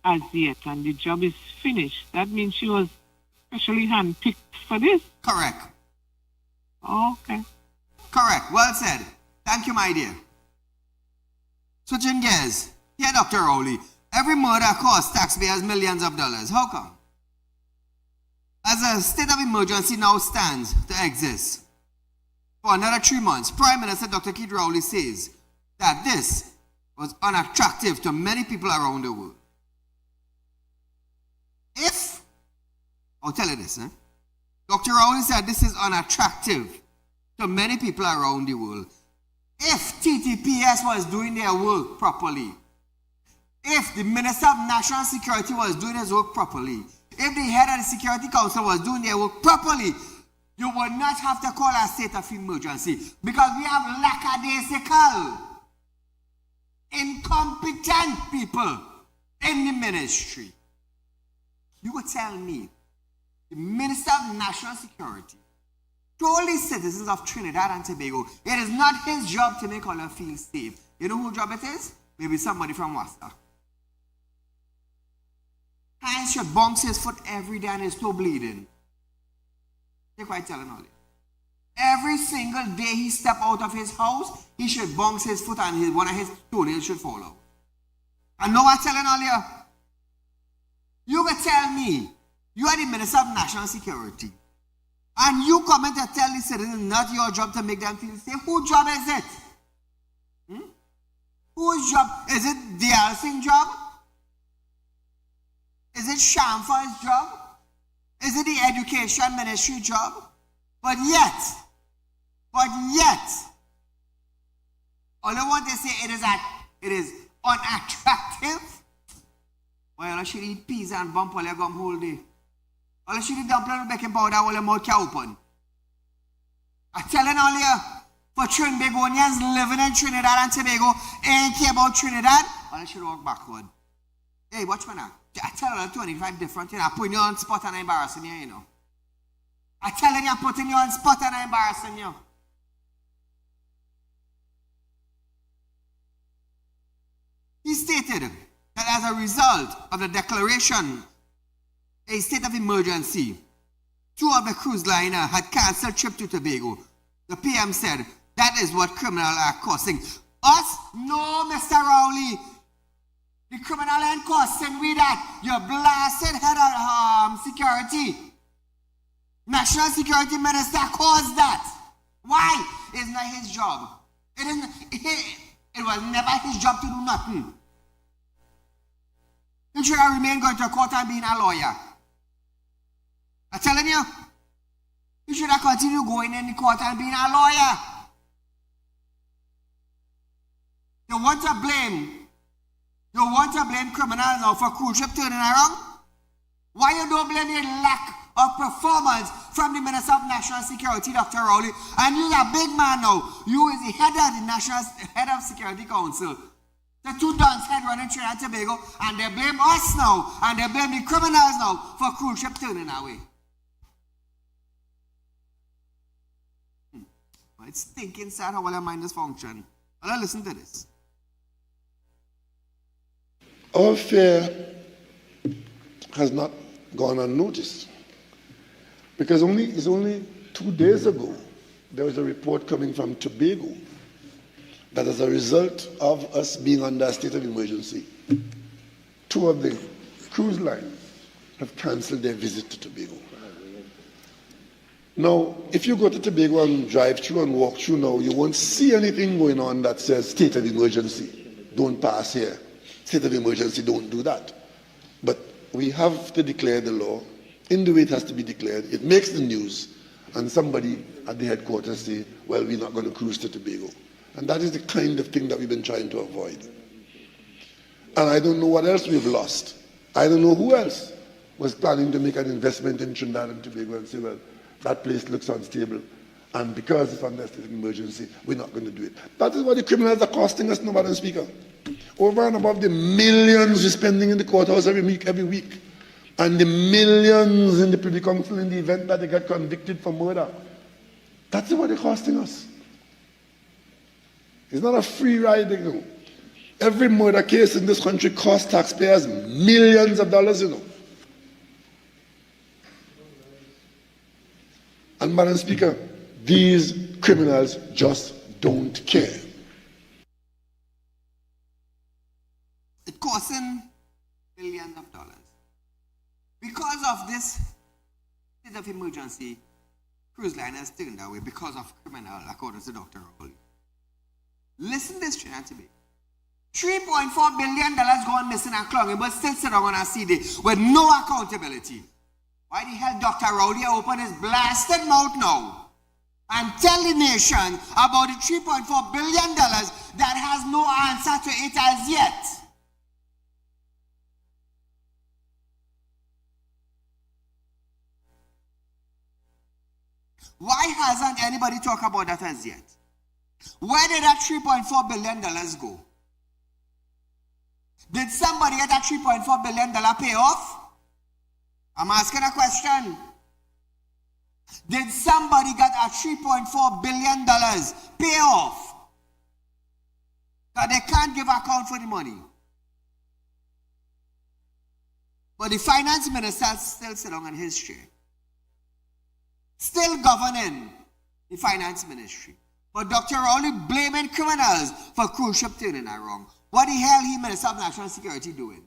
as yet and the job is finished, that means she was specially handpicked for this? Correct. Okay. Correct. Well said. Thank you, my dear. Switching gears. Here, Dr. Rowley. Every murder costs taxpayers millions of dollars. How come? As a state of emergency now stands to exist for another 3 months, Prime Minister Dr. Keith Rowley says that this was unattractive to many people around the world. I'll tell you this, Dr. Rowley said this is unattractive to many people around the world. If TTPS was doing their work properly, if the Minister of National Security was doing his work properly, if the head of the Security Council was doing their work properly, you would not have to call a state of emergency because we have lackadaisical, incompetent people in the ministry. You would tell me the Minister of National Security told the citizens of Trinidad and Tobago it is not his job to make all of you feel safe. You know whose job it is? Maybe somebody from Wasta. Hines should bounce his foot every day and his toe bleeding. They're quite telling all it. Every single day he step out of his house, he should bounce his foot and one of his toenails should fall out. And know what I'm telling all you? You can tell me, you are the Minister of National Security, and you come in to tell the citizens not your job to make them feel safe. Whose job is it? Whose job? Is it Dial Singh's job? Is it Shamfa's job? Is it the education ministry job? But yet, all I want to say it is unattractive. Why all should eat peas and bump all your gum whole day? All should eat dumpling with baking powder while your mouth can open. I'm telling all you, for Trinbagonians living in Trinidad and Tobago, ain't care about Trinidad, all should walk backward. Hey, watch me now. I tell you 25 different things. I put you on spot and I'm embarrassing you, you know. I telling you, I'm putting you on spot and I'm embarrassing you. He stated that as a result of the declaration, a state of emergency, 2 of the cruise liner had cancelled trip to Tobago. The PM said, that is what criminals are causing. Us? No, Mr. Rowley. The criminal ain't causing we that. You're blasted head of security. National Security Minister caused that. Why? It's not his job. It was never his job to do nothing. He should have remained going to court and being a lawyer. I'm telling you, you should have continued going in the court and being a lawyer. You want to blame criminals now for cruise ship turning around? Why you don't blame the lack of performance from the Minister of National Security, Dr. Rowley? And you're a big man now. You is the head of the head of Security Council. The 2 dons head running Trinidad and Tobago, and they blame us now, and they blame the criminals now for cruise ship turning away. It's thinking sad how all our mind is function. Well, listen to this. Our fear has not gone unnoticed, because it's only 2 days ago there was a report coming from Tobago that as a result of us being under a state of emergency, 2 of the cruise lines have cancelled their visit to Tobago. Now, if you go to Tobago and drive through and walk through now, you won't see anything going on that says state of emergency, don't pass here. State of emergency, don't do that. But we have to declare the law in the way it has to be declared. It makes the news, and somebody at the headquarters say, well, we're not going to cruise to Tobago. And that is the kind of thing that we've been trying to avoid. And I don't know what else we've lost. I don't know who else was planning to make an investment in Trinidad and Tobago and say, well, that place looks unstable, and because it's under state of emergency, we're not going to do it. That is what the criminals are costing us, Madam Speaker. Over and above the millions we're spending in the courthouse every week, and the millions in the Privy Council in the event that they get convicted for murder. That's what they're costing us. It's not a free ride, you know. Every murder case in this country costs taxpayers millions of dollars, you know. And Madam Speaker, these criminals just don't care. It costing billions of dollars. Because of this state of emergency, cruise liners turned away because of criminal, according to Dr. Rowley. Listen to this, Trinidad to me. $3.4 billion gone missing and clunging, but still sit on a CD with no accountability. Why the hell Dr. Rowley open his blasted mouth now and tell the nation about the $3.4 billion that has no answer to it as yet? Why hasn't anybody talked about that as yet? Where did that $3.4 billion go? Did somebody get that $3.4 billion pay off? I'm asking a question. Did somebody get a $3.4 billion pay off? That they can't give account for the money. But the finance minister still sitting on his chair. Still governing the finance ministry. But Dr. Rowley blaming criminals for cruise ship turning around. What the hell he Minister of National Security doing?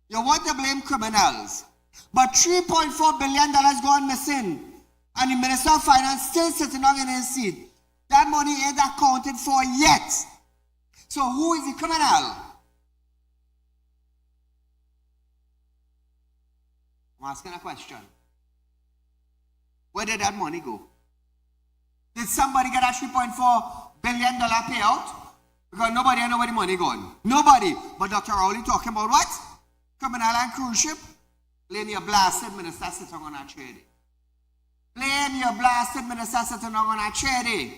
You want to blame criminals, but $3.4 billion gone missing, and the Minister of Finance still sitting on in his seat. That money ain't accounted for yet. So who is the criminal? I'm asking a question. Where did that money go? Did somebody get a $3.4 billion payout? Because nobody had nobody money gone. Nobody. But Dr. Rowley talking about what? Criminal and cruise ship? Blame your blasted minister sitting on a chair. Blame your blasted minister sitting on a chair.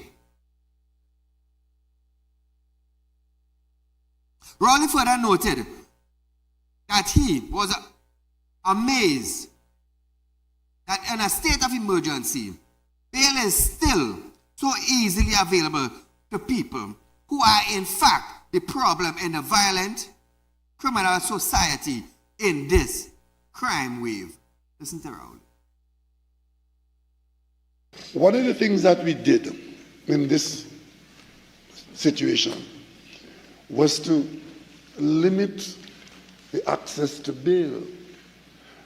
Rowley further noted that he was amazed that in a state of emergency, bail is still so easily available to people who are in fact the problem in the violent criminal society in this crime wave. Listen to Raul. One of the things that we did in this situation was to limit the access to bail,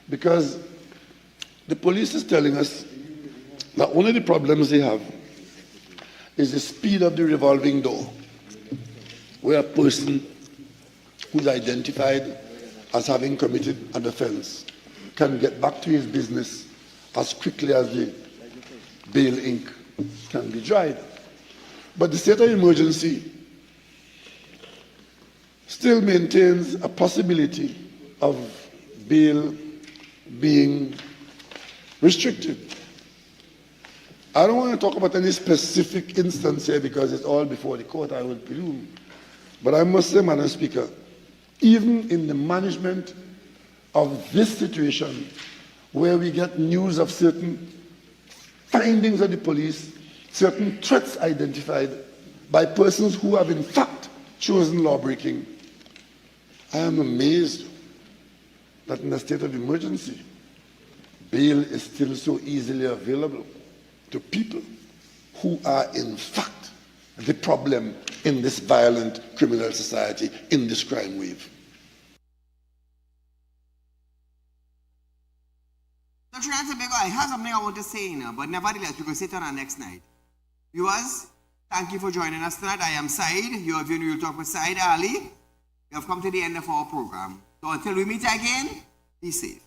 because the police is telling us that one of the problems they have is the speed of the revolving door, where a person who's identified as having committed an offense can get back to his business as quickly as the bail ink can be dried. But the state of emergency still maintains a possibility of bail being restricted. I don't want to talk about any specific instance here because it's all before the court, I would presume. But I must say, Madam Speaker, even in the management of this situation, where we get news of certain findings of the police, certain threats identified by persons who have in fact chosen lawbreaking, I am amazed that in a state of emergency, bail is still so easily available to people who are in fact the problem in this violent criminal society, in this crime wave. Dr. I have something I want to say now, but nevertheless, we will sit on our next night. Viewers, thank you for joining us tonight. I am Saeed. You have been Real Talk with Saieed Ali. We have come to the end of our program. So until we meet again, be safe.